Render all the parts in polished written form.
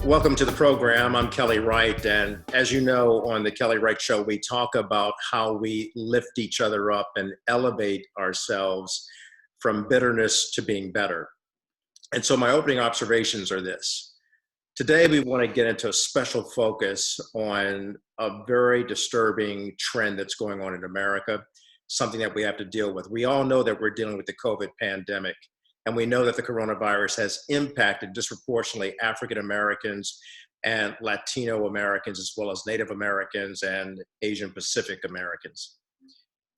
Welcome to the program. I'm Kelly Wright, and as you know, on the Kelly Wright Show, we talk about how we lift each other up and elevate ourselves from bitterness to being better. And so my opening observations are this. Today, we want to get into a special focus on a very disturbing trend that's going on in America, something that we have to deal with. We all know that we're dealing with the COVID pandemic, and we know that the coronavirus has impacted disproportionately African Americans and Latino Americans, as well as Native Americans and Asian Pacific Americans.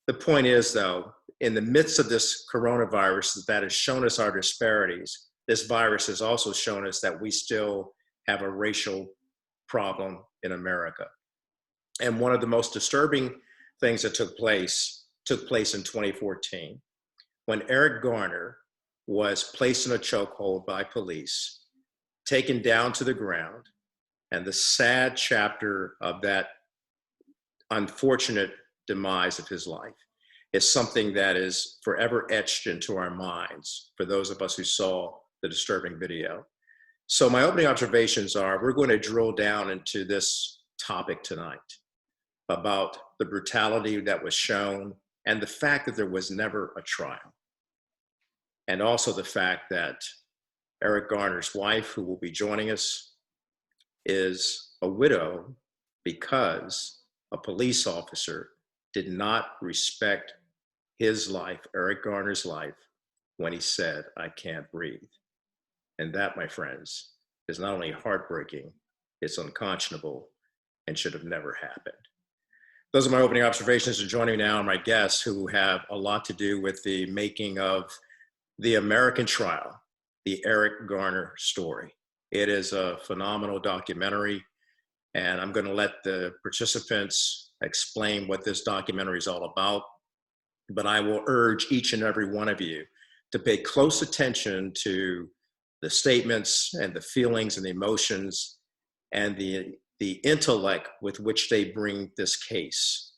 The point is, though, in the midst of this coronavirus that has shown us our disparities, this virus has also shown us that we still have a racial problem in America. And one of the most disturbing things that took place in 2014 when Eric Garner was placed in a chokehold by police, taken down to the ground, and the sad chapter of that unfortunate demise of his life is something that is forever etched into our minds for those of us who saw the disturbing video. So my opening observations are, we're going to drill down into this topic tonight about the brutality that was shown and the fact that there was never a trial. And also the fact that Eric Garner's wife, who will be joining us, is a widow because a police officer did not respect his life, Eric Garner's life, when he said, "I can't breathe." And that, my friends, is not only heartbreaking, it's unconscionable and should have never happened. Those are my opening observations. And joining me now are my guests who have a lot to do with the making of the American Trial, the Eric Garner story. It is a phenomenal documentary, and I'm going to let the participants explain what this documentary is all about. But I will urge each and every one of you to pay close attention to the statements and the feelings and the emotions and the intellect with which they bring this case,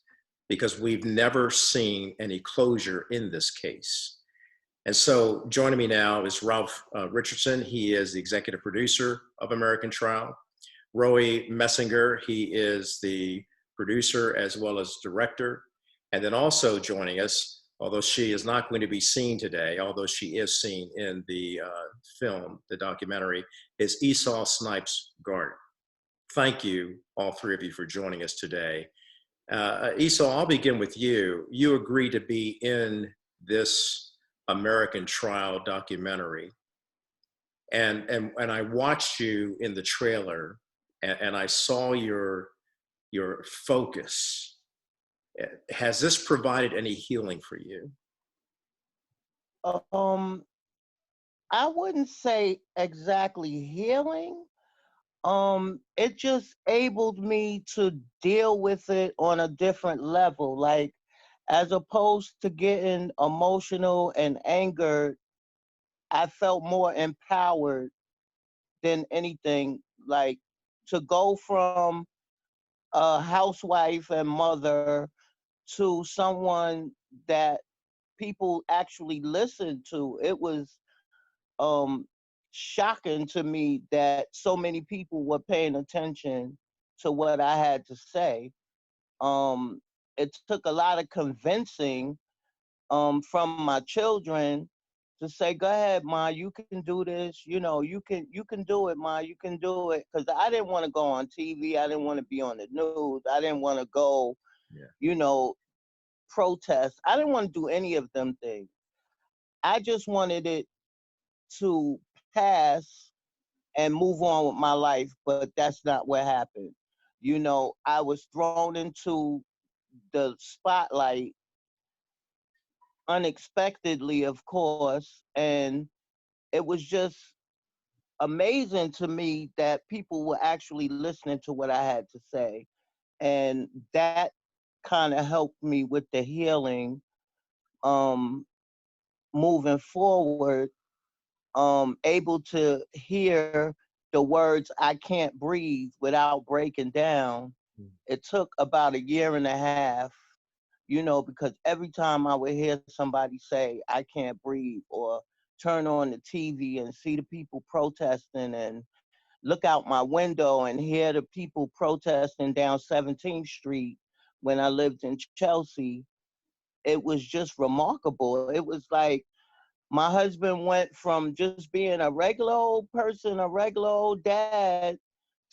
because we've never seen any closure in this case. And so joining me now is Ralph Richardson. He is the executive producer of American Trial. Roy Messinger, he is the producer as well as director. And then also joining us, although she is not going to be seen today, although she is seen in the film, the documentary, is Esau Snipes Garner. Thank you, all three of you, for joining us today. Esau, I'll begin with you. You agreed to be in this American Trial documentary. And I watched you in the trailer, and I saw your focus. Has this provided any healing for you? Um, I wouldn't say exactly healing. It just enabled me to deal with it on a different level. Like, as opposed to getting emotional and angered, I felt more empowered than anything. Like, to go from a housewife and mother to someone that people actually listened to, it was um shocking to me that so many people were paying attention to what I had to say. It took a lot of convincing from my children to say, "Go ahead, Ma, you can do this. You know, you can do it, Ma. You can do it." Because I didn't want to go on TV. I didn't want to be on the news. I didn't want to go, Yeah. you know, protest. I didn't want to do any of them things. I just wanted it to pass and move on with my life, but that's not what happened. You know, I was thrown into the spotlight unexpectedly, of course, and it was just amazing to me that people were actually listening to what I had to say. And that kind of helped me with the healing um, moving forward, able to hear the words "I can't breathe" without breaking down. It took about a year and a half, you know, because every time I would hear somebody say "I can't breathe" or turn on the TV and see the people protesting and look out my window and hear the people protesting down 17th Street when I lived in Chelsea, it was just remarkable. It was like my husband went from just being a regular old person, a regular old dad,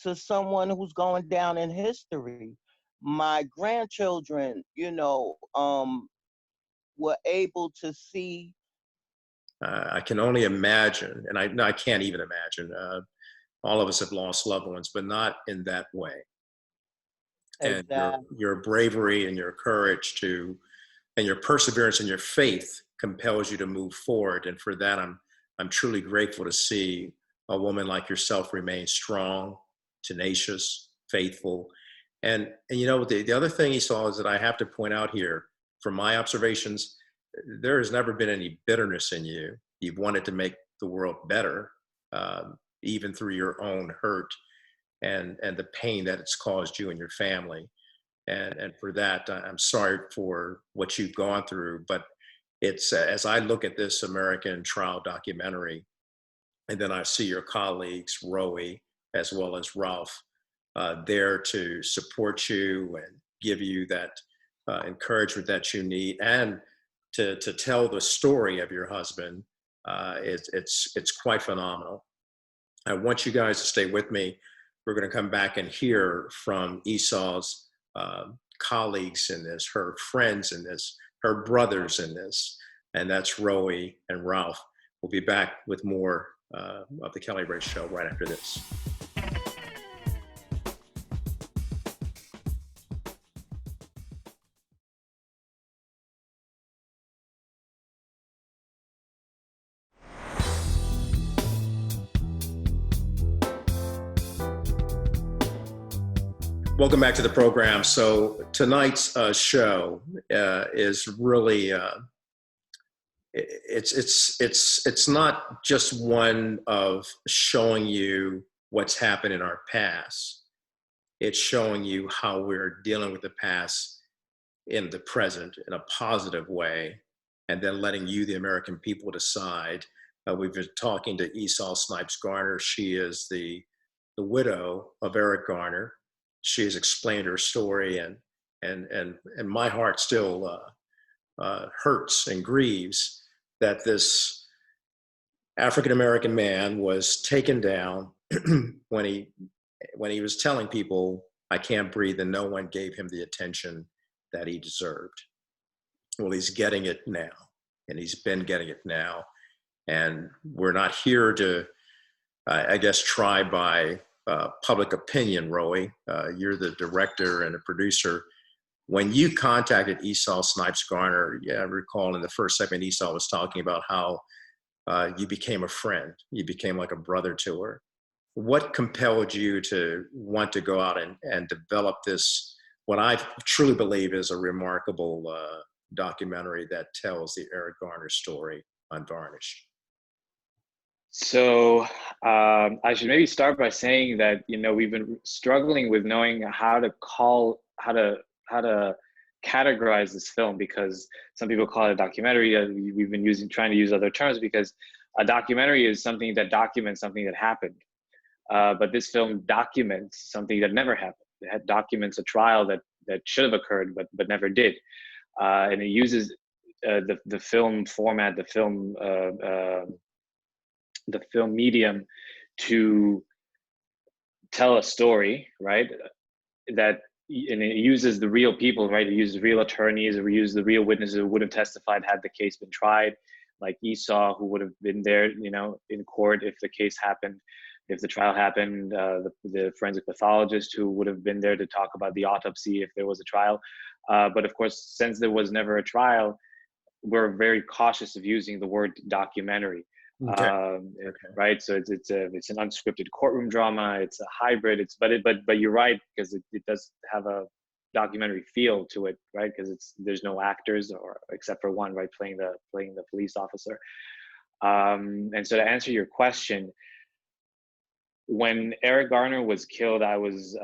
to someone who's going down in history. My grandchildren, were able to see. I can only imagine, and I can't even imagine. All of us have lost loved ones, but not in that way. And Exactly. your bravery and your courage and your perseverance and your faith compels you to move forward. And for that, I'm truly grateful to see a woman like yourself remain strong, tenacious, faithful. And the other thing he saw is that I have to point out here, from my observations, there has never been any bitterness in you. You've wanted to make the world better, even through your own hurt and the pain that it's caused you and your family. And for that, I'm sorry for what you've gone through. But it's as I look at this American trial documentary, and then I see your colleagues, Roe, as well as Ralph, there to support you and give you that encouragement that you need, and to tell the story of your husband. It's quite phenomenal. I want you guys to stay with me. We're going to come back and hear from Esau's colleagues in this, her friends in this, her brothers in this, and that's Roe and Ralph. We'll be back with more of the Kelly Wright Show right after this. Welcome back to the program. So tonight's show is really it's not just one of showing you what's happened in our past. It's showing you how we're dealing with the past in the present in a positive way, and then letting you, the American people, decide. We've been talking to Esau Snipes Garner. She is the widow of Eric Garner. She has explained her story, and my heart still hurts and grieves that this African American man was taken down when he was telling people, "I can't breathe," and no one gave him the attention that he deserved. Well, he's getting it now, and he's been getting it now. And we're not here to, I guess, try by public opinion, Roe. You're the director and the producer. When you contacted Esau Snipes Garner, yeah, I recall in the first segment, Esau was talking about how you became a friend. You became like a brother to her. What compelled you to want to go out and develop this, what I truly believe is a remarkable documentary that tells the Eric Garner story unvarnished? So I should maybe start by saying that we've been struggling with knowing how to categorize this film, because some people call it a documentary. We've been trying to use other terms, because a documentary is something that documents something that happened, but this film documents something that never happened. It documents a trial that should have occurred but never did, and it uses the film format, the film medium, to tell a story, right? And it uses the real people, right? It uses real attorneys, it uses the real witnesses who would have testified had the case been tried, like Esau, who would have been there, in court if the case happened, if the trial happened, the forensic pathologist who would have been there to talk about the autopsy if there was a trial. But of course, since there was never a trial, we're very cautious of using the word documentary. Okay. Right, so it's an unscripted courtroom drama. It's a hybrid. But you're right, because it does have a documentary feel to it, right? Because there's no actors, or except for one, right, playing the police officer. And so to answer your question, when Eric Garner was killed, I was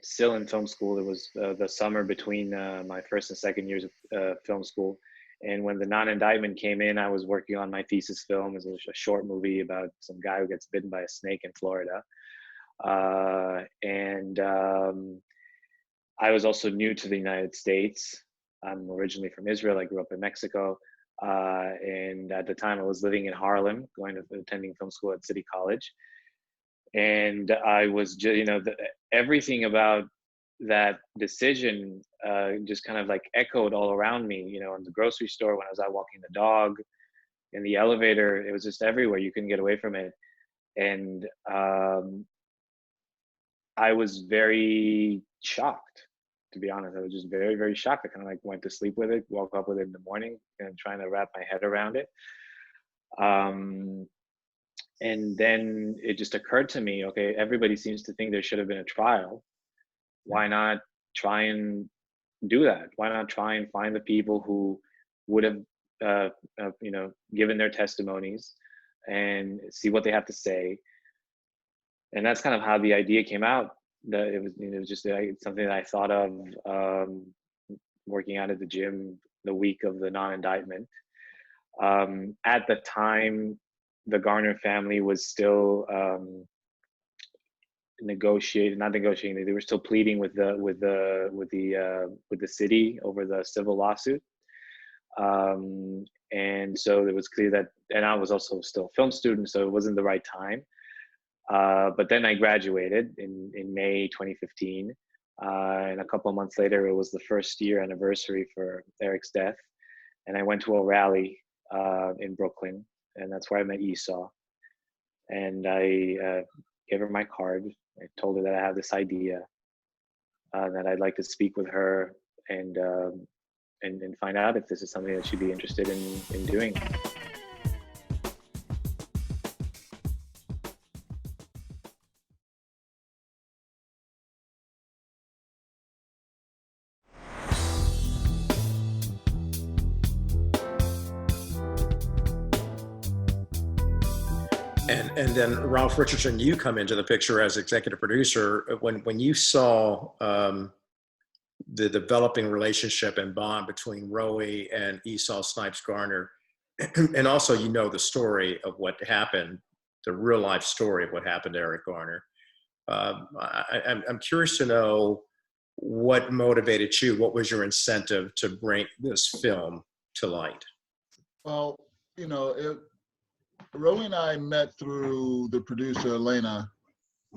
still in film school. It was the summer between my first and second years of film school. And when the non-indictment came in, I was working on my thesis film. It was a short movie about some guy who gets bitten by a snake in Florida. And I was also new to the United States. I'm originally from Israel. I grew up in Mexico. And at the time I was living in Harlem, attending film school at City College. And I was just, everything about that decision just kind of like echoed all around me, in the grocery store, when I was out walking the dog, in the elevator. It was just everywhere. You couldn't get away from it. And I was very shocked, to be honest. I was just very, very shocked. I kind of like went to sleep with it, woke up with it in the morning and trying to wrap my head around it. And then it just occurred to me, okay, everybody seems to think there should have been a trial. Why not try and do that? Why not try and find the people who would have, given their testimonies and see what they have to say? And that's kind of how the idea came out. That it was just something that I thought of working out at the gym the week of the non-indictment. At the time, the Garner family was still not negotiating. They were still pleading with the city over the civil lawsuit. And so it was clear that, and I was also still a film student, so it wasn't the right time. But then I graduated in May 2015. And a couple of months later, it was the first year anniversary for Eric's death. And I went to a rally in Brooklyn, and that's where I met Esau. And I gave her my card. I told her that I have this idea, that I'd like to speak with her and find out if this is something that she'd be interested in doing. And then Ralph Richardson, you come into the picture as executive producer. When you saw the developing relationship and bond between Rowie and Esau Snipes Garner, and also the story of what happened, the real life story of what happened to Eric Garner. I'm curious to know what motivated you. What was your incentive to bring this film to light? Well, Rowie and I met through the producer, Elena,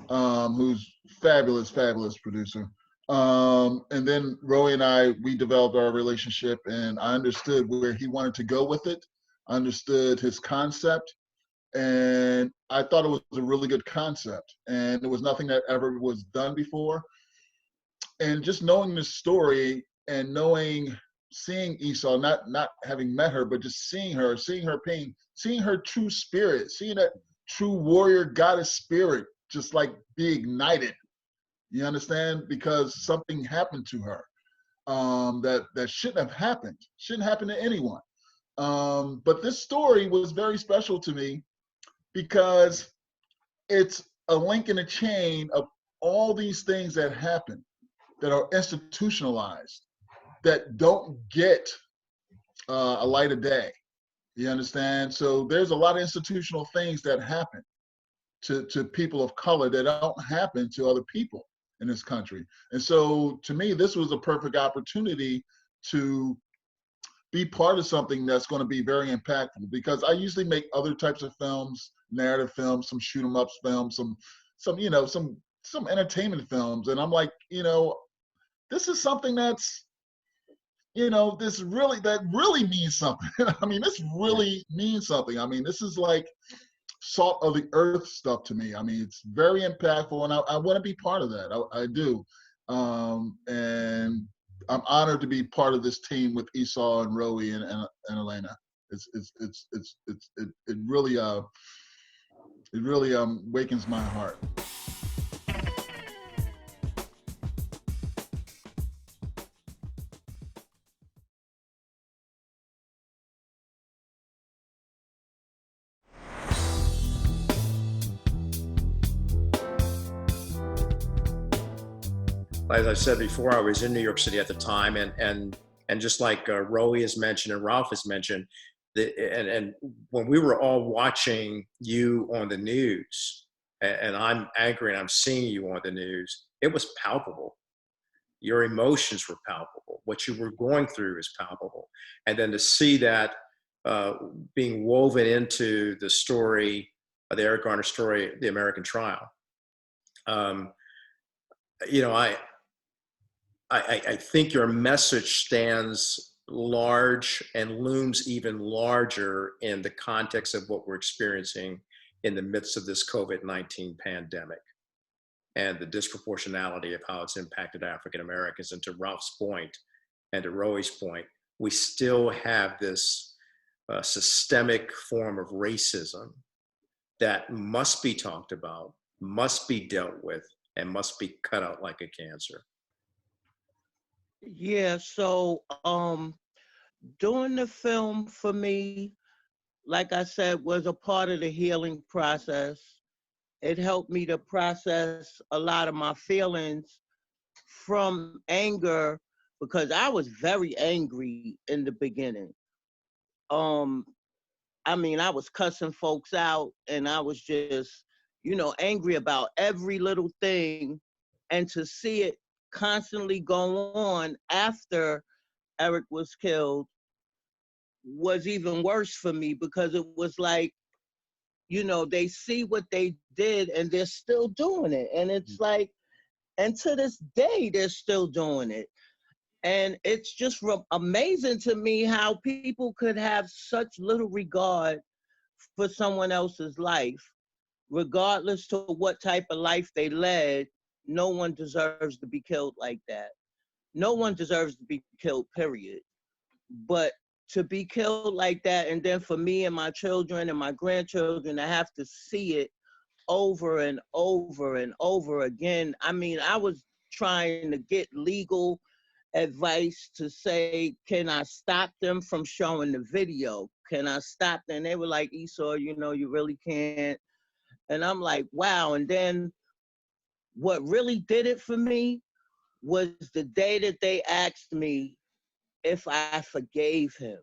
who's fabulous producer. And then Rowie and we developed our relationship, and I understood where he wanted to go with it. I understood his concept, and I thought it was a really good concept. And it was nothing that ever was done before. And just knowing this story and seeing Esau, not having met her, but just seeing her pain, seeing her true spirit, seeing that true warrior goddess spirit just like be ignited. You understand? Because something happened to her that shouldn't have happened. Shouldn't happen to anyone. But this story was very special to me because it's a link in a chain of all these things that happen that are institutionalized, that don't get a light of day. You understand? So there's a lot of institutional things that happen to people of color that don't happen to other people in this country. And so to me, this was a perfect opportunity to be part of something that's going to be very impactful, because I usually make other types of films, narrative films, some shoot 'em ups films, some entertainment films. And I'm like, this is something that's, that really means something. I mean, this really means something. I mean, this is like salt of the earth stuff to me. I mean, it's very impactful, and I want to be part of that. I do. And I'm honored to be part of this team with Esau and Rowie and Elena. It really wakens my heart. As I said before, I was in New York City at the time, and And just like Roey has mentioned and Ralph has mentioned, and when we were all watching you on the news, and I'm angry and I'm seeing you on the news, it was palpable. Your emotions were palpable. What you were going through is palpable. And then to see that being woven into the story, the Eric Garner story, The American Trial, you know, I think your message stands large and looms even larger in the context of what we're experiencing in the midst of this COVID-19 pandemic and the disproportionality of how it's impacted African Americans. And to Ralph's point and to Roy's point, we still have this systemic form of racism that must be talked about, must be dealt with, and must be cut out like a cancer. Yeah, so doing the film for me, like I said, was a part of the healing process. It helped me to process a lot of my feelings from anger, because I was very angry in the beginning. Um, I mean, I was cussing folks out and I was just, angry about every little thing. And to see it constantly go on after Eric was killed was even worse for me, because it was like, they see what they did and they're still doing it. And it's like, and to this day, they're still doing it. And it's just amazing to me how people could have such little regard for someone else's life, regardless to what type of life they led. No one deserves to be killed like that. No one deserves to be killed, period. But to be killed like that, and then for me and my children and my grandchildren to have to see it over and over and over again. I mean, I was trying to get legal advice to say, can I stop them from showing the video? Can I stop them? And they were like, Esau, you really can't. And I'm like, wow. And then what really did it for me was the day that they asked me if I forgave him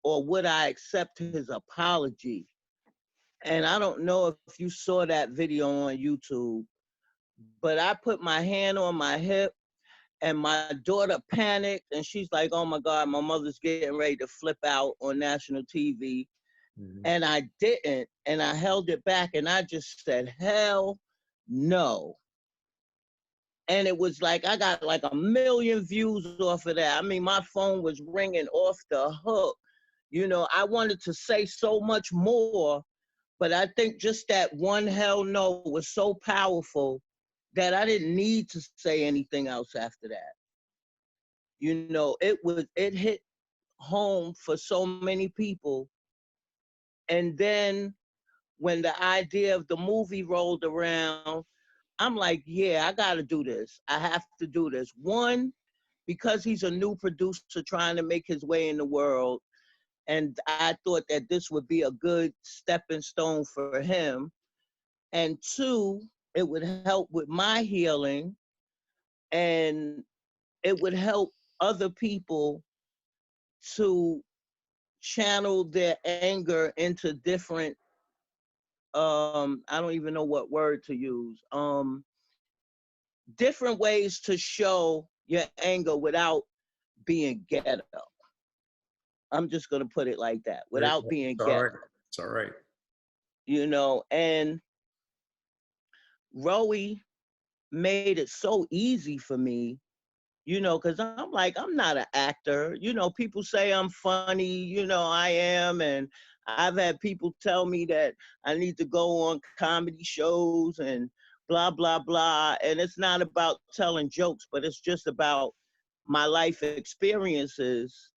or would I accept his apology. And I don't know if you saw that video on YouTube, but I put my hand on my hip and my daughter panicked and she's like, oh my God, my mother's getting ready to flip out on national TV. Mm-hmm. And I didn't, and I held it back and I just said, hell no. And it was like, I got like 1 million views off of that. I mean, my phone was ringing off the hook. I wanted to say so much more, but I think just that one hell no was so powerful that I didn't need to say anything else after that. It hit home for so many people. And then when the idea of the movie rolled around, I'm like, yeah, I got to do this. I have to do this. One, because he's a new producer trying to make his way in the world. And I thought that this would be a good stepping stone for him. And two, it would help with my healing and it would help other people to channel their anger into different, I don't even know what word to use, different ways to show your anger without being ghetto. I'm just going to put it like that, without being ghetto. Right. It's all right. And Roey made it so easy for me, because I'm like, I'm not an actor. People say I'm funny, I am. And I've had people tell me that I need to go on comedy shows and blah, blah, blah. And it's not about telling jokes, but it's just about my life experiences,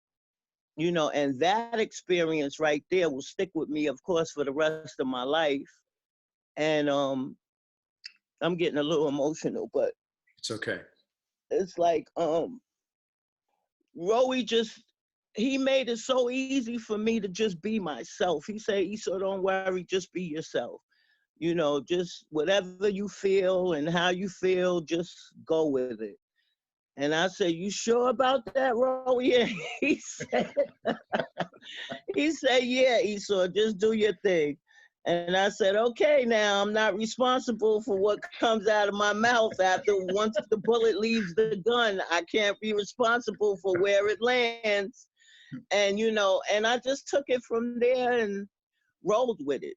and that experience right there will stick with me, of course, for the rest of my life. And I'm getting a little emotional, but it's okay. It's like, Roey he made it so easy for me to just be myself. He said, Esau, don't worry, just be yourself. Just whatever you feel and how you feel, just go with it. And I said, "You sure about that, Rowie?" And he said, he said, "Yeah, Esau, just do your thing." And I said, "Okay, now I'm not responsible for what comes out of my mouth after once the bullet leaves the gun. I can't be responsible for where it lands." And and I just took it from there and rolled with it,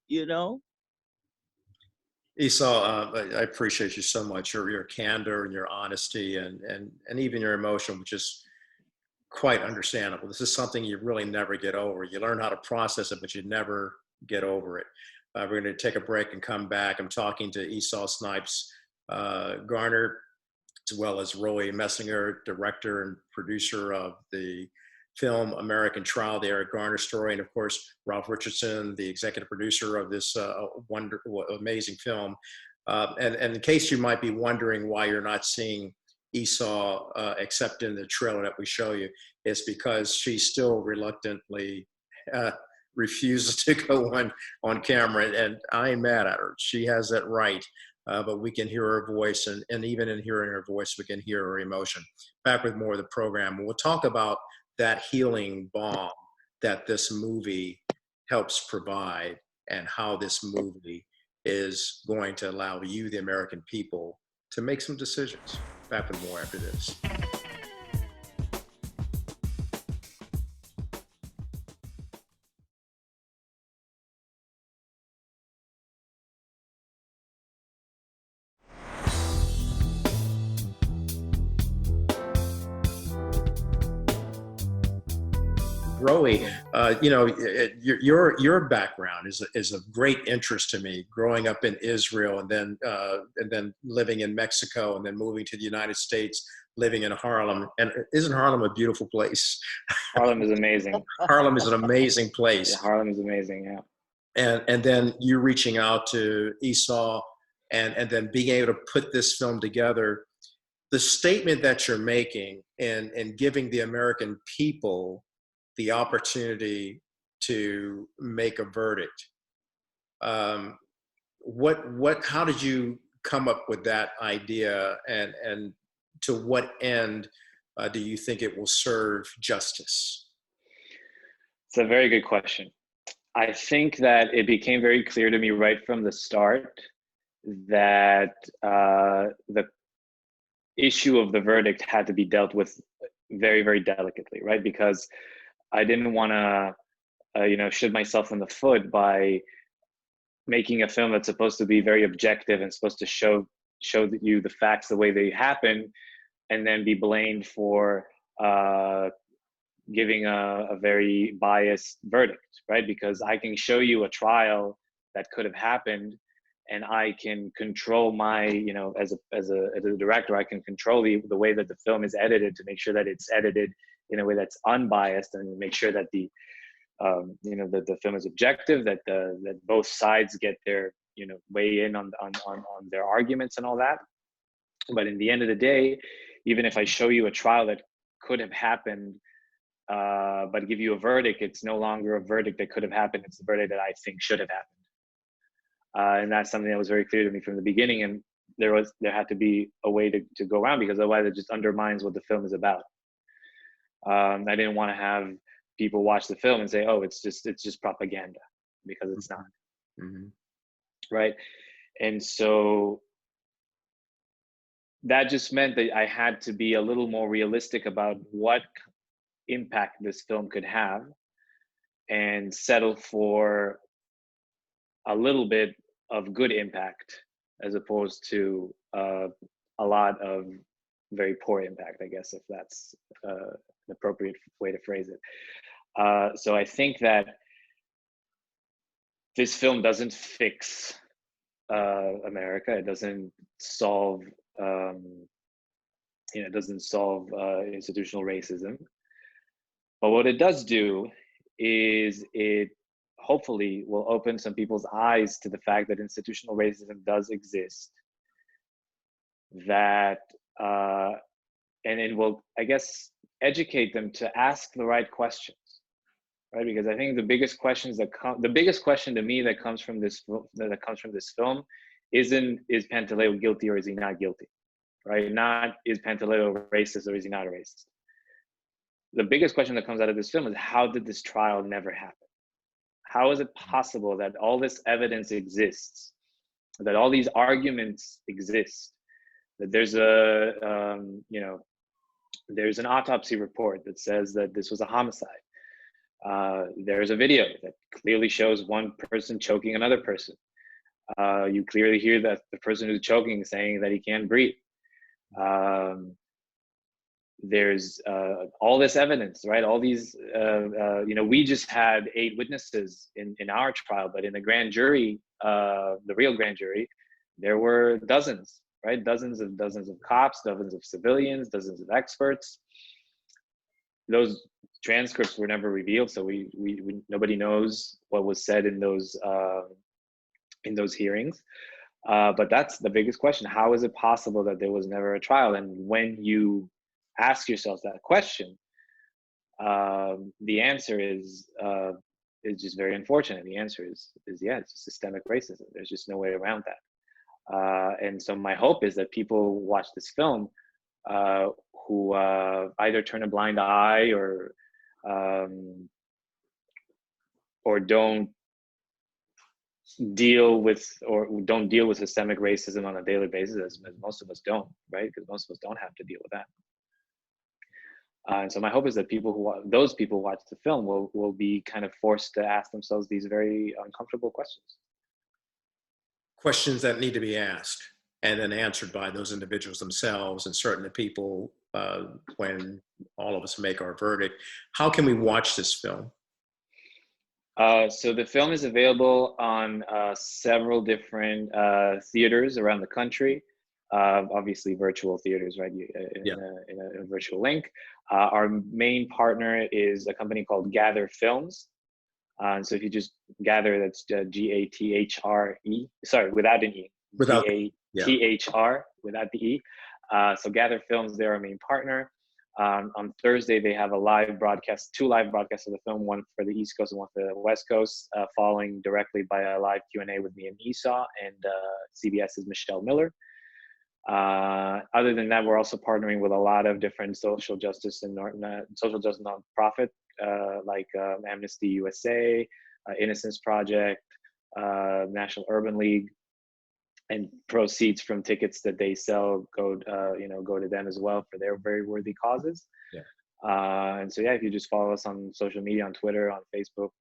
Esau, I appreciate you so much. Your candor and your honesty and even your emotion, which is quite understandable. This is something you really never get over. You learn how to process it, but you never get over it. We're going to take a break and come back. I'm talking to Esau Snipes Garner, as well as Roy Messinger, director and producer of the film American Trial, the Eric Garner story, and of course, Ralph Richardson, the executive producer of this amazing film. And in case you might be wondering why you're not seeing Esau except in the trailer that we show you, it's because she still reluctantly refuses to go on camera, and I ain't mad at her. She has that right. But we can hear her voice, and even in hearing her voice, we can hear her emotion. Back with more of the program. We'll talk about that healing balm that this movie helps provide and how this movie is going to allow you, the American people, to make some decisions. Back with more after this. Rowie, your background is of great interest to me. Growing up in Israel and then living in Mexico and then moving to the United States, living in Harlem. And isn't Harlem a beautiful place? Harlem is amazing. Harlem is an amazing place. Yeah, Harlem is amazing. Yeah. And then you reaching out to Esau and then being able to put this film together. The statement that you're making and giving the American people the opportunity to make a verdict. How did you come up with that idea, and to what end do you think it will serve justice? It's a very good question. I think that it became very clear to me right from the start that the issue of the verdict had to be dealt with very, very delicately, right? Because I didn't want to, shoot myself in the foot by making a film that's supposed to be very objective and supposed to show you the facts the way they happen, and then be blamed for giving a very biased verdict, right? Because I can show you a trial that could have happened, and I can control my, as a director, I can control the way that the film is edited to make sure that it's edited in a way that's unbiased, and make sure that the film is objective, that both sides get their weigh in on their arguments and all that. But in the end of the day, even if I show you a trial that could have happened, but give you a verdict, it's no longer a verdict that could have happened. It's the verdict that I think should have happened, and that's something that was very clear to me from the beginning. And there had to be a way to go around, because otherwise it just undermines what the film is about. I didn't want to have people watch the film and say, "Oh, it's just propaganda," because it's not. Mm-hmm. Right? And so that just meant that I had to be a little more realistic about what impact this film could have, and settle for a little bit of good impact as opposed to a lot of very poor impact, I guess, if that's an appropriate way to phrase it. So I think that this film doesn't fix America. It doesn't solve, institutional racism. But what it does do is it hopefully will open some people's eyes to the fact that institutional racism does exist. That and it will, I guess, educate them to ask the right questions, right? Because I think the biggest question to me that comes from this film is Pantaleo guilty or is he not guilty? right? Not is Pantaleo racist or is he not a racist? The biggest question that comes out of this film is, how did this trial never happen? How is it possible that all this evidence exists, that all these arguments exist, that there's there's an autopsy report that says that this was a homicide. There's a video that clearly shows one person choking another person. You clearly hear that the person who's choking saying that he can't breathe. There's all this evidence, right? All these, we just had 8 witnesses in our trial, but in the grand jury, the real grand jury, there were dozens, right? Dozens of cops, dozens of civilians, dozens of experts. Those transcripts were never revealed, so we nobody knows what was said in those hearings. But that's the biggest question: how is it possible that there was never a trial? And when you ask yourself that question, the answer is just very unfortunate. The answer is yeah, it's systemic racism. There's just no way around that. And so my hope is that people watch this film who either turn a blind eye or don't deal with systemic racism on a daily basis, as most of us don't, right? Because most of us don't have to deal with that. And so my hope is that those people who watch the film will be kind of forced to ask themselves these very uncomfortable questions. Questions that need to be asked and then answered by those individuals themselves, and certainly people when all of us make our verdict. How can we watch this film? So the film is available on several different theaters around the country. Obviously virtual theaters, right? In a virtual link. Our main partner is a company called Gather Films. So if you just Gather, that's G-A-T-H-R-E, sorry, without an E. Without G-A-T-H-R, without the E. So Gather Films, they're our main partner. On Thursday, they have 2 live broadcasts of the film, one for the East Coast and one for the West Coast, following directly by a live Q&A with me and Esau and CBS's Michelle Miller. Other than that, we're also partnering with a lot of different social justice nonprofit like Amnesty USA, Innocence Project, National Urban League, and proceeds from tickets that they sell go to them as well for their very worthy causes. And so if you just follow us on social media, on Twitter, on Facebook,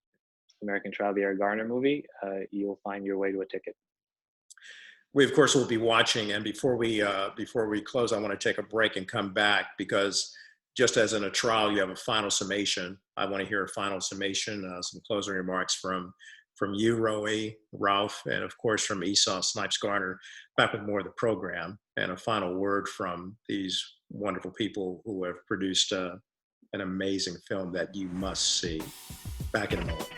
American Trial, the Eric Garner movie, you'll find your way to a ticket. We, of course, will be watching. And before we close, I want to take a break and come back, because just as in a trial, you have a final summation. I want to hear a final summation, some closing remarks from you, Roe, Ralph, and of course from Esau Snipes Garner, back with more of the program, and a final word from these wonderful people who have produced an amazing film that you must see. Back in a moment.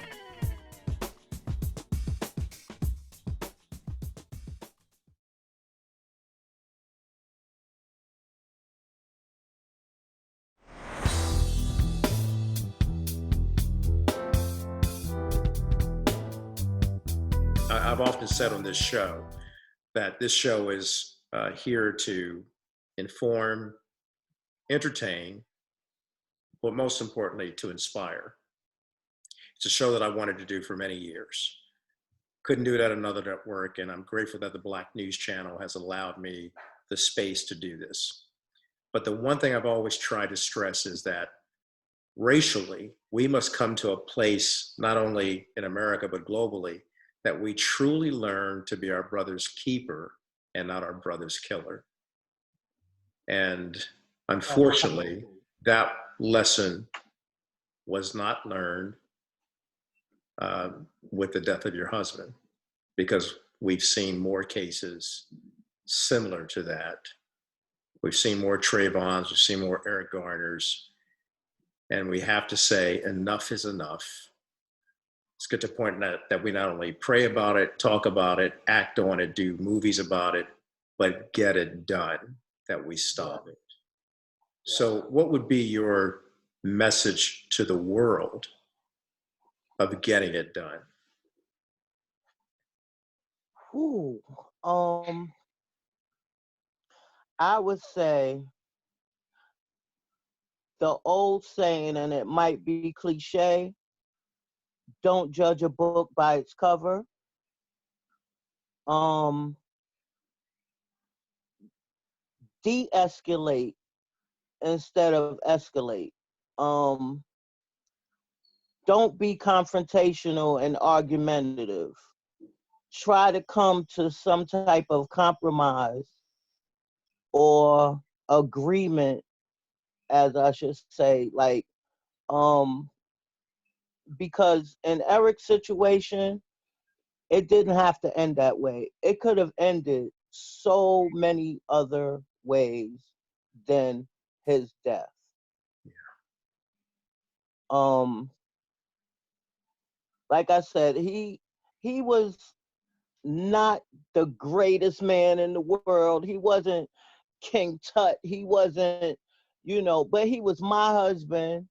I've often said on this show that this show is here to inform, entertain, but most importantly, to inspire. It's a show that I wanted to do for many years. Couldn't do it at another network, and I'm grateful that the Black News Channel has allowed me the space to do this. But the one thing I've always tried to stress is that racially, we must come to a place, not only in America, but globally, that we truly learn to be our brother's keeper and not our brother's killer. And unfortunately, that lesson was not learned with the death of your husband, because we've seen more cases similar to that. We've seen more Trayvons, we've seen more Eric Garners, and we have to say enough is enough. Let's get to the point that we not only pray about it, talk about it, act on it, do movies about it, but get it done, that we stop it. So what would be your message to the world of getting it done? I would say the old saying, and it might be cliche, don't judge a book by its cover. Um, de-escalate instead of escalate. Um, don't be confrontational and argumentative. Try to come to some type of compromise or agreement, as I should say, like, um, because in Eric's situation, it didn't have to end that way. It could have ended so many other ways than his death. Um, like I said, he was not the greatest man in the world. He wasn't King Tut. He wasn't, but he was my husband.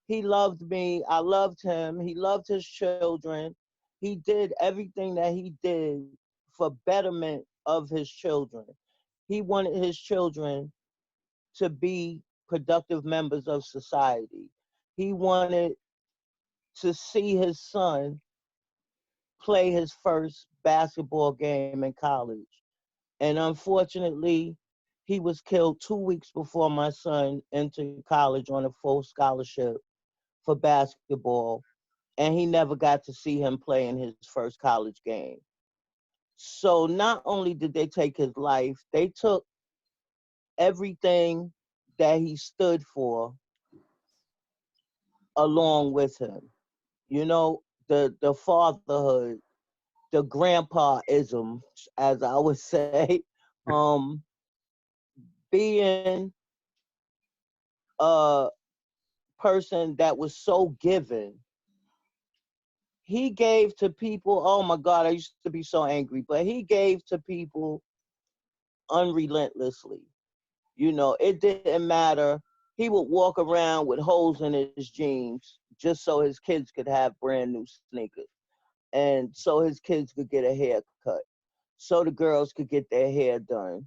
He loved me. I loved him. He loved his children. He did everything that he did for betterment of his children. He wanted his children to be productive members of society. He wanted to see his son play his first basketball game in college. And unfortunately, he was killed 2 weeks before my son entered college on a full scholarship for basketball. And he never got to see him play in his first college game. So not only did they take his life, they took everything that he stood for along with him. The fatherhood, the grandpa-ism, as I would say, um, being a person that was so giving. He gave to people, oh my God, I used to be so angry, but he gave to people unrelentlessly. It didn't matter. He would walk around with holes in his jeans just so his kids could have brand new sneakers. And so his kids could get a haircut. So the girls could get their hair done,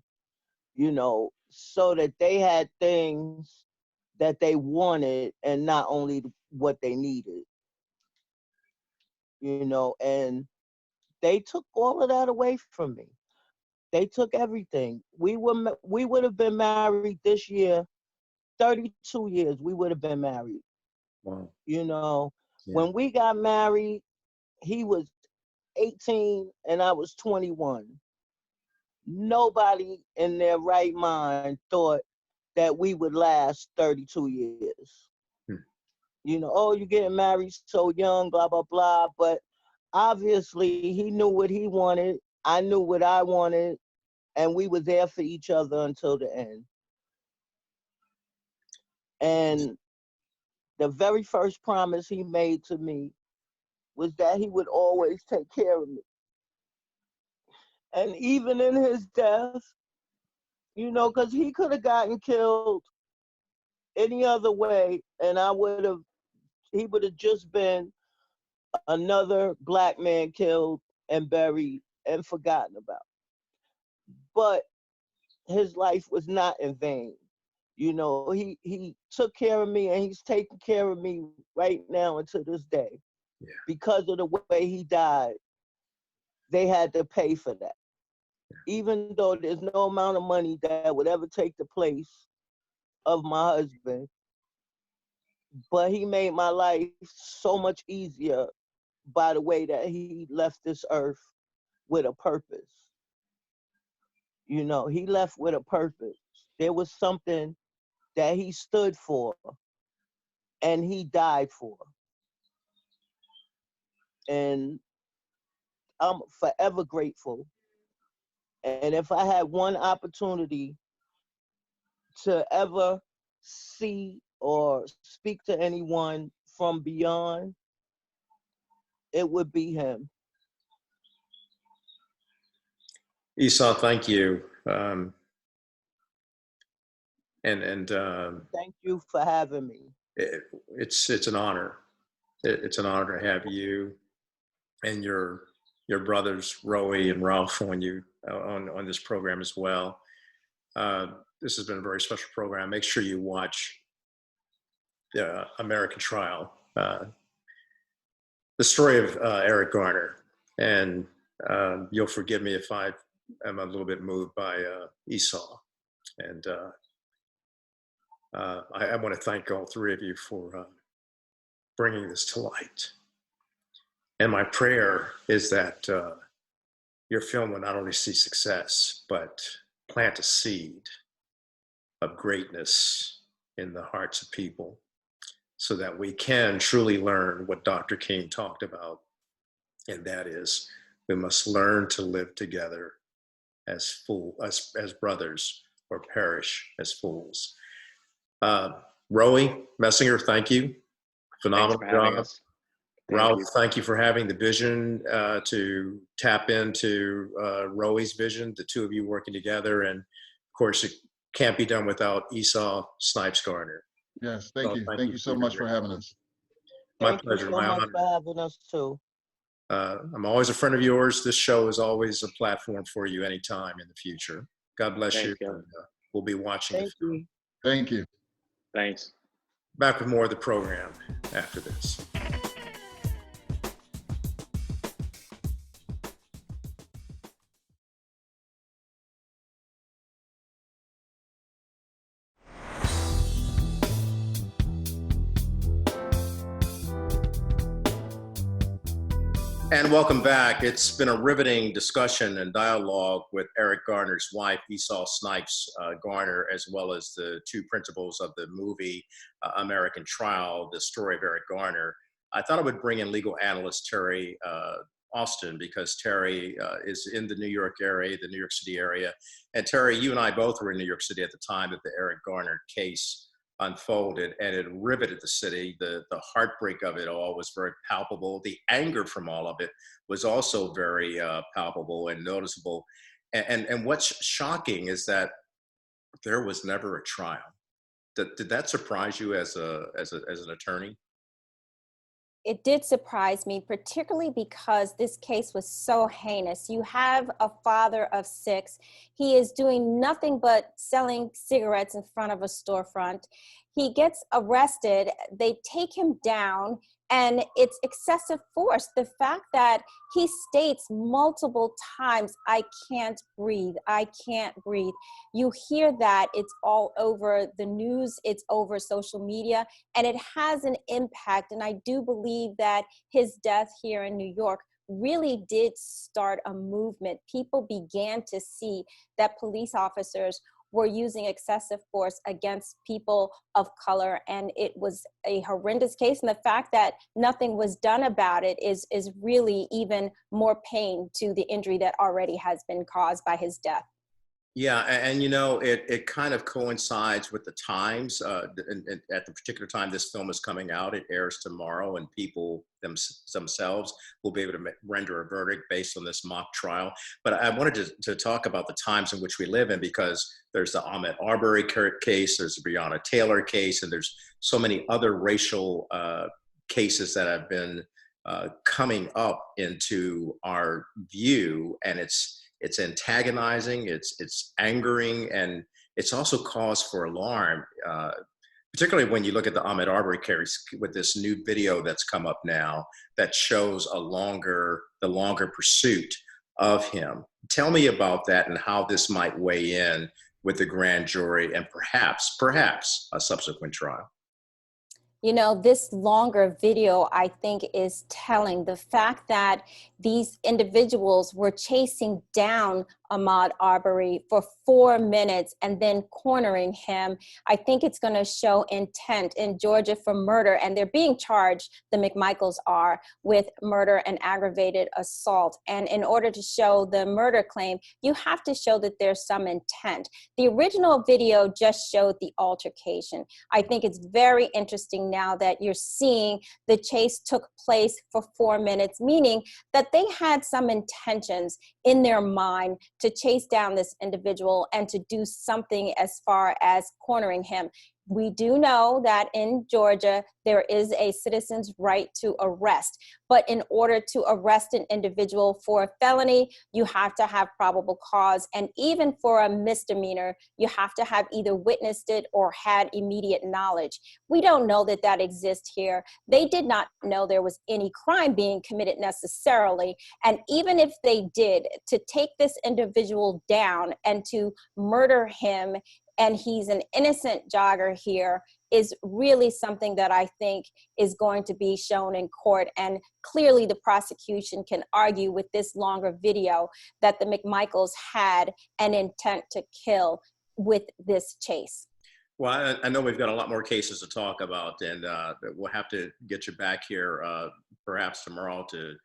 so that they had things that they wanted and not only what they needed, and they took all of that away from me. They took everything. We would have been married this year, 32 years. We would have been married. Wow. Yeah. When we got married, he was 18 and I was 21. Nobody in their right mind thought that we would last 32 years. Oh, you're getting married so young, blah, blah, blah. But obviously, he knew what he wanted. I knew what I wanted. And we were there for each other until the end. And the very first promise he made to me was that he would always take care of me. And even in his death, because he could have gotten killed any other way, and he would have just been another black man killed and buried and forgotten about. But his life was not in vain. He took care of me and he's taking care of me right now until this day. Yeah. Because of the way he died, they had to pay for that. Even though there's no amount of money that would ever take the place of my husband, but he made my life so much easier by the way that he left this earth with a purpose. He left with a purpose. There was something that he stood for and he died for. And I'm forever grateful. And if I had one opportunity to ever see or speak to anyone from beyond, it would be him. Esau, thank you. And Thank you for having me. it's an honor. It's an honor to have you and your brothers Roey and Ralph on this program as well. This has been a very special program. Make sure you watch the American Trial, the story of Eric Garner. And you'll forgive me if I am a little bit moved by Esau. And I want to thank all three of you for bringing this to light. And my prayer is that your film will not only see success, but plant a seed of greatness in the hearts of people so that we can truly learn what Dr. King talked about. And that is, we must learn to live together as brothers, or perish as fools. Rowie Messinger, thank you. Phenomenal job. Ralph, thank you for having the vision to tap into Rowie's vision, the two of you working together. And of course, it can't be done without Esau Snipes Garner. Yes, thank you. Thank you so much for having us. My pleasure. Thank you so much for having us too. I'm always a friend of yours. This show is always a platform for you anytime in the future. God bless you. And, we'll be watching. Thank you. Thank you. Thanks. Back with more of the program after this. And welcome back. It's been a riveting discussion and dialogue with Eric Garner's wife, Esau Snipes Garner, as well as the two principals of the movie American Trial, the story of Eric Garner. I thought I would bring in legal analyst Terry Austin, because Terry is in the New York area, the New York City area. And Terry, you and I both were in New York City at the time that the Eric Garner case unfolded, and it riveted the city. The heartbreak of it all was very palpable. The anger from all of it was also very palpable and noticeable. And what's shocking is that there was never a trial. Did that surprise you as an attorney? It did surprise me, particularly because this case was so heinous. You have a father of 6. He is doing nothing but selling cigarettes in front of a storefront. He gets arrested. They take him down, and it's excessive force. The fact that he states multiple times, "I can't breathe, I can't breathe." You hear that. It's all over the news, it's over social media, and it has an impact. And I do believe that his death here in New York really did start a movement. People began to see that police officers were using excessive force against people of color, and it was a horrendous case. And the fact that nothing was done about it is really even more pain to the injury that already has been caused by his death. Yeah, and you know, it kind of coincides with the times. And at the particular time this film is coming out, it airs tomorrow, and people themselves will be able to render a verdict based on this mock trial. But I wanted to talk about the times in which we live in, because there's the Ahmaud Arbery case, there's the Breonna Taylor case, and there's so many other racial cases that have been coming up into our view, and it's antagonizing, it's angering, and it's also cause for alarm, particularly when you look at the Ahmaud Arbery case with this new video that's come up now that shows the longer pursuit of him. Tell me about that and how this might weigh in with the grand jury and perhaps a subsequent trial. You know, this longer video, I think, is telling. The fact that these individuals were chasing down Ahmaud Arbery for 4 minutes and then cornering him, I think it's going to show intent in Georgia for murder. And they're being charged, the McMichaels are, with murder and aggravated assault. And in order to show the murder claim, you have to show that there's some intent. The original video just showed the altercation. I think it's very interesting now that you're seeing the chase took place for 4 minutes, meaning that they had some intentions in their mind to chase down this individual and to do something as far as cornering him. We do know that in Georgia, there is a citizen's right to arrest. But in order to arrest an individual for a felony, you have to have probable cause. And even for a misdemeanor, you have to have either witnessed it or had immediate knowledge. We don't know that that exists here. They did not know there was any crime being committed necessarily. And even if they did, to take this individual down and to murder him, and he's an innocent jogger here, is really something that I think is going to be shown in court. And clearly the prosecution can argue with this longer video that the McMichaels had an intent to kill with this chase. Well, I know we've got a lot more cases to talk about, and we'll have to get you back here perhaps tomorrow to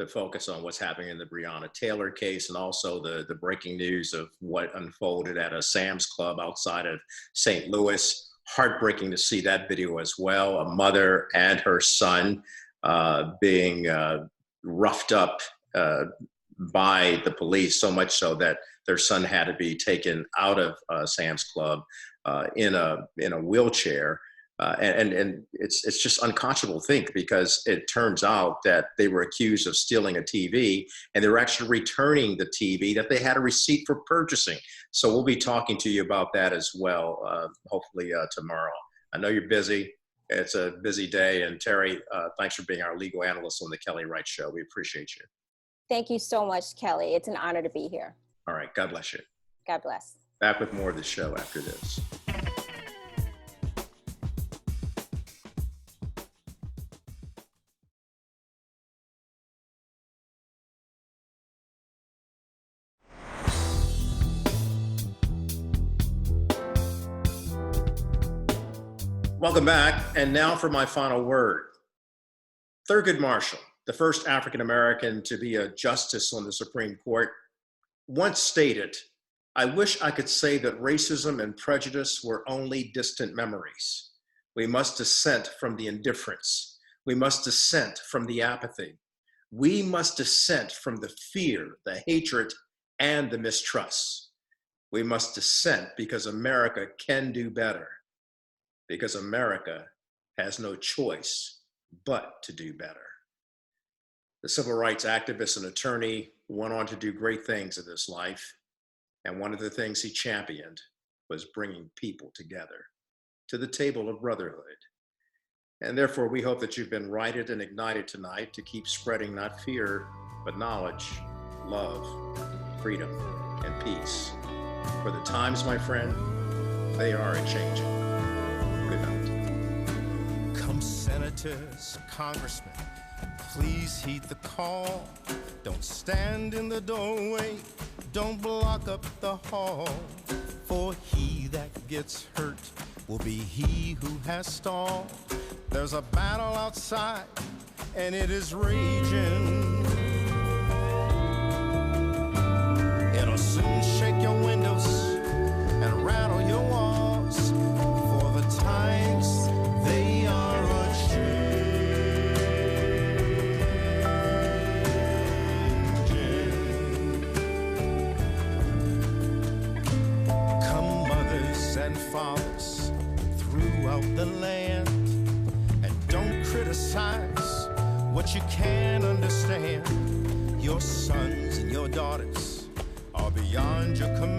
focus on what's happening in the Breonna Taylor case, and also the breaking news of what unfolded at a Sam's Club outside of St. Louis. Heartbreaking to see that video as well. A mother and her son being roughed up by the police, so much so that their son had to be taken out of Sam's Club in a wheelchair. And it's just unconscionable to think, because it turns out that they were accused of stealing a TV, and they were actually returning the TV that they had a receipt for purchasing. So we'll be talking to you about that as well, hopefully tomorrow. I know you're busy. It's a busy day. And Terry, thanks for being our legal analyst on the Kelly Wright Show. We appreciate you. Thank you so much, Kelly. It's an honor to be here. All right. God bless you. God bless. Back with more of the show after this. Welcome back. And now for my final word. Thurgood Marshall, the first African-American to be a justice on the Supreme Court, once stated, "I wish I could say that racism and prejudice were only distant memories. We must dissent from the indifference. We must dissent from the apathy. We must dissent from the fear, the hatred, and the mistrust. We must dissent because America can do better. Because America has no choice but to do better." The civil rights activist and attorney went on to do great things in this life. And one of the things he championed was bringing people together to the table of brotherhood. And therefore, we hope that you've been righted and ignited tonight to keep spreading not fear, but knowledge, love, freedom, and peace. For the times, my friend, they are a-changing. Good night. Come senators, congressmen, please heed the call. Don't stand in the doorway, don't block up the hall. For he that gets hurt will be he who has stalled. There's a battle outside, and it is raging. It'll soon shake your windows and rattle your walls. For the times, they are and fathers throughout the land, and don't criticize what you can't understand. Your sons and your daughters are beyond your command.